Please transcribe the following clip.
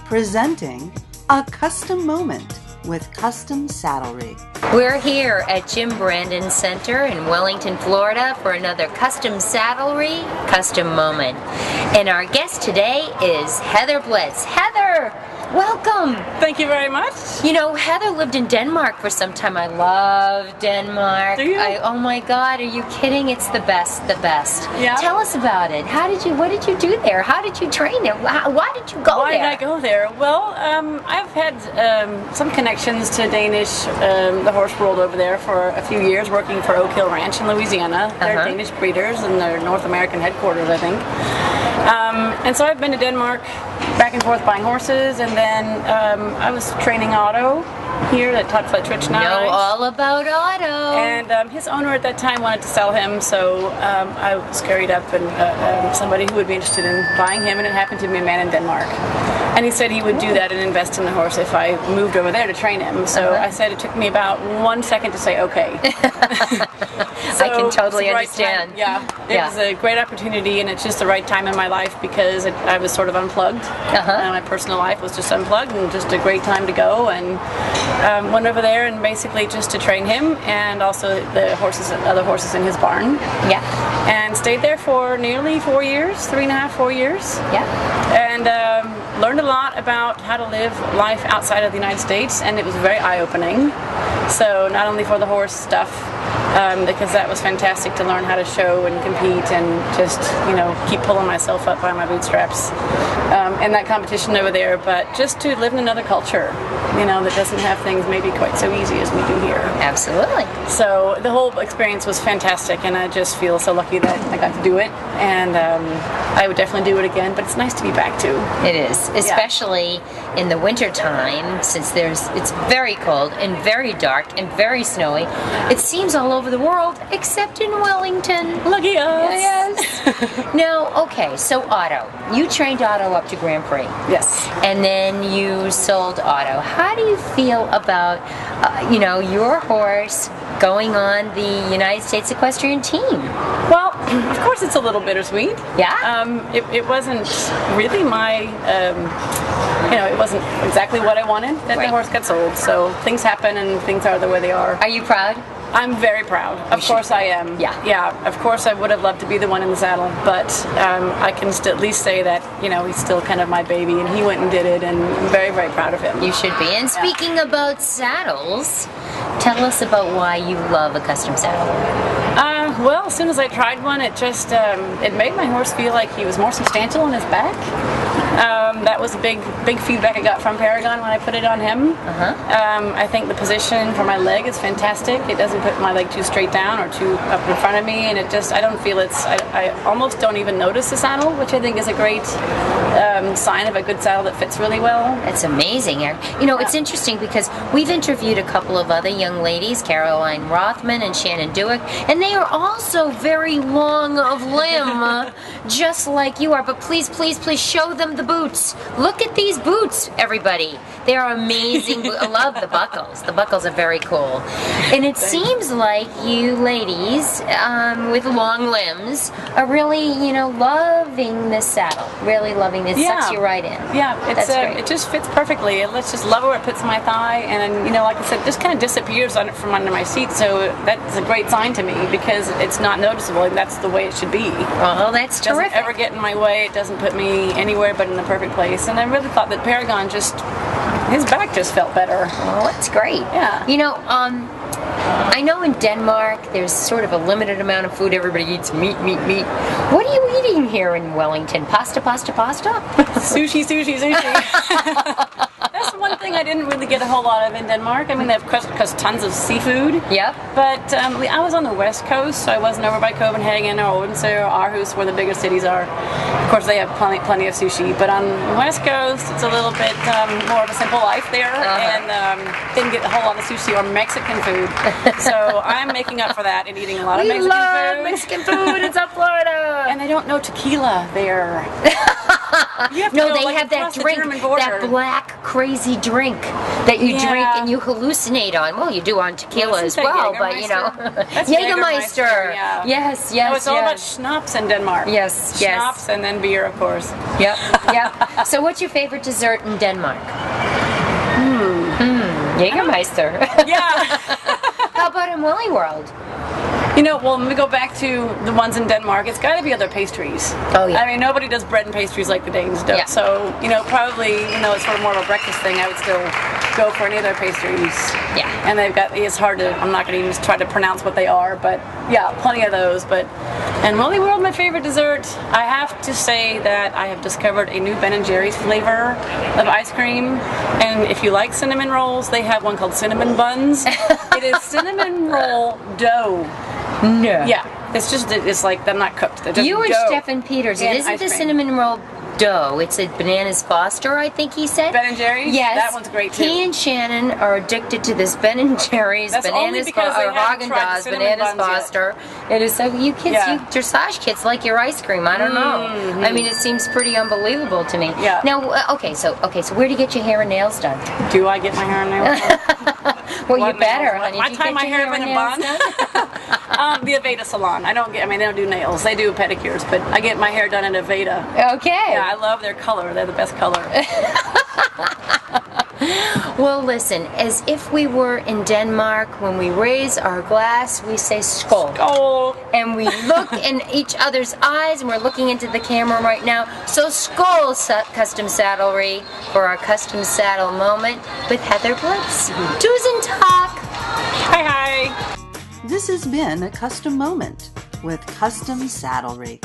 Presenting A Custom Moment with Custom Saddlery. We're here at Jim Brandon Center in Wellington, Florida for another Custom Saddlery, Custom Moment. And our guest today is Heather Blitz. Heather, welcome! Thank you very much. You know, Heather lived in Denmark for some time. I love Denmark. Do you? Oh my God, are you kidding? It's the best, the best. Yeah. Tell us about it. What did you do there? How did you train there? Why did you go Why there? did I go there? Well, I've had some connections to Danish, the horse world over there for a few years, working for Oak Hill Ranch in Louisiana. They're Danish breeders and their North American headquarters, I think. And so I've been to Denmark back and forth buying horses, and then I was training Otto here at Todd Fletcherich Nice. Know all about Otto. And his owner at that time wanted to sell him, so I was carried up and somebody who would be interested in buying him, and it happened to be a man in Denmark. And he said he would do that and invest in the horse if I moved over there to train him. So I said it took me about 1 second to say okay. I can totally understand. Yeah, it was a great opportunity, and it's just the right time in my life because I was sort of unplugged. My personal life was just unplugged, and just a great time to go. And went over there and basically just to train him, and also the horses, other horses in his barn. Yeah. And stayed there for nearly 4 years, 3.5, 4 years. Yeah. And learned a lot about how to live life outside of the United States, and it was very eye-opening. So not only for the horse stuff, because that was fantastic to learn how to show and compete and just, you know, keep pulling myself up by my bootstraps in that competition over there, but just to live in another culture, you know, that doesn't have things maybe quite so easy as we do here. Absolutely. So the whole experience was fantastic, and I just feel so lucky that I got to do it, and I would definitely do it again, but it's nice to be back too. It is, especially in the winter time, since it's very cold and very dark and very snowy. It seems all over the world except in Wellington. Lucky us. Yes. Now, okay, so Otto. You trained Otto up to Grand Prix. Yes. And then you sold Otto. How do you feel about, you know, your horse going on the United States Equestrian team? Well, of course it's a little bittersweet. Yeah? It wasn't really my, you know, it wasn't exactly what I wanted that the horse got sold. So things happen and things are the way they are. Are you proud? I'm very proud. Of course I am. Yeah. Yeah, of course I would have loved to be the one in the saddle, but I can still at least say that, you know, he's still kind of my baby, and he went and did it, and I'm very, very proud of him. You should be. And speaking about saddles, tell us about why you love a custom saddle. Well, as soon as I tried one, it just, it made my horse feel like he was more substantial in his back. That was a big feedback I got from Paragon when I put it on him. I think the position for my leg is fantastic. It doesn't put my leg too straight down or too up in front of me, and it just, I don't feel I almost don't even notice the saddle, which I think is a great sign of a good saddle that fits really well. That's amazing. You know, it's interesting because we've interviewed a couple of other young ladies, Caroline Rothman and Shannon Dewick, and they are also very long of limb, just like you are. But please, please, please show them the boots. Look at these boots, everybody. They are amazing. I love the buckles. The buckles are very cool. And it seems like you ladies with long limbs are really, you know, loving this saddle. Really loving this. It sucks you right in. Yeah, it just fits perfectly. Let's just love it where it puts my thigh, and you know, like I said, just kind of disappears on it from under my seat. So that's a great sign to me because it's not noticeable, and that's the way it should be. Oh, that's terrific. It doesn't ever get in my way. It doesn't put me anywhere but in the perfect place. And I really thought that Paragon his back just felt better. Oh, that's great. Yeah. You know, I know in Denmark there's sort of a limited amount of food. Everybody eats meat, meat, meat. What are you eating here in Wellington? Pasta, pasta, pasta? Sushi, sushi, sushi. That's one thing I didn't really get a whole lot of in Denmark. I mean, they have tons of seafood. Yep. But I was on the west coast, so I wasn't over by Copenhagen or Odense or Aarhus, where the bigger cities are. Of course, they have plenty of sushi. But on the west coast, it's a little bit more of a simple life there, and didn't get a whole lot of sushi or Mexican food. So I'm making up for that and eating a lot of Mexican food. We love Mexican food in South Florida. And they don't know tequila there. You have to No, go, they like, have that across the drink, German border. that black crazy drink that you drink Yeah. and you hallucinate on. Well, you do on tequila Well, as isn't that well, but you know. Jägermeister? That's Jägermeister. yeah. Yes, yes, No, it's all about yes. schnapps in Denmark. Yes, yes. Schnapps and then beer, of course. Yep, yep. So what's your favorite dessert in Denmark? Jägermeister. Yeah. How about in Woolly World? You know, well, when we go back to the ones in Denmark, it's got to be other pastries. Oh, yeah. I mean, nobody does bread and pastries like the Danes do. Yeah. So, you know, probably, even though it's sort of more of a breakfast thing, I would still go for any of their pastries. Yeah. And they've got, it's hard to, I'm not going to even try to pronounce what they are, but yeah, plenty of those. But, and Woolly World, my favorite dessert, I have to say that I have discovered a new Ben & Jerry's flavor of ice cream. And if you like cinnamon rolls, they have one called cinnamon buns. It is cinnamon roll dough. No. Yeah, it's just, it's like they're not cooked. They're just You and dough Stephen Peters. It and isn't ice the cream. cinnamon roll dough. It's a Bananas Foster, I think he said. Ben & Jerry's? Yes. That one's great too. He and Shannon are addicted to this Ben & Jerry's, That's only Bananas because they or haven't tried the Haagen-Dazs, cinnamon Bananas buns yet. Foster. It is so, you kids, Yeah. you dressage kids like your ice cream. I don't know. I mean, it seems pretty unbelievable to me. Yeah. Now, okay, so where do you get your hair and nails done? Do I get my hair and nails done? Well, What you better, nails? honey. I Do you tie get my your hair in and a nails bun. done? The Aveda salon. I mean, they don't do nails. They do pedicures, but I get my hair done in Aveda. Okay. Yeah, I love their color. They're the best color. Well, listen, as if we were in Denmark, when we raise our glass, we say skål. Oh, And we look in each other's eyes, and we're looking into the camera right now. So skål, Custom Saddlery, for our custom saddle moment with Heather Blitz. Tusen Tag! hi, hi. This has been a custom moment with Custom Saddlery.